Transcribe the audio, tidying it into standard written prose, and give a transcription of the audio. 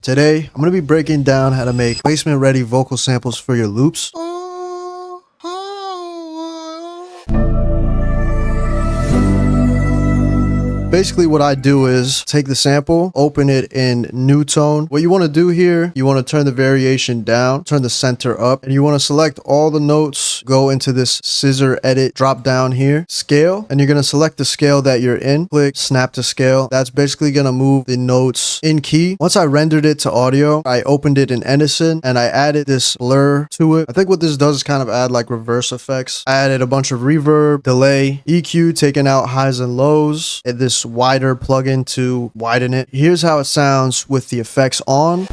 Today, I'm going to be breaking down how to make placement-ready vocal samples for your loops. Basically, what I do is take the sample, open it in new tone. What you want to do here, you want to turn the variation down, turn the center up, and you want to select all the notes, go into this scissor edit drop down here, scale, and you're going to select the scale that you're in. Click snap to scale. That's basically going to move the notes in key. Once I rendered it to audio, I opened it in Edison and I added this blur to it. I think what this does is kind of add like reverse effects. I added a bunch of reverb, delay, EQ, taking out highs and lows, and this wider plugin to widen it. Here's how it sounds with the effects on.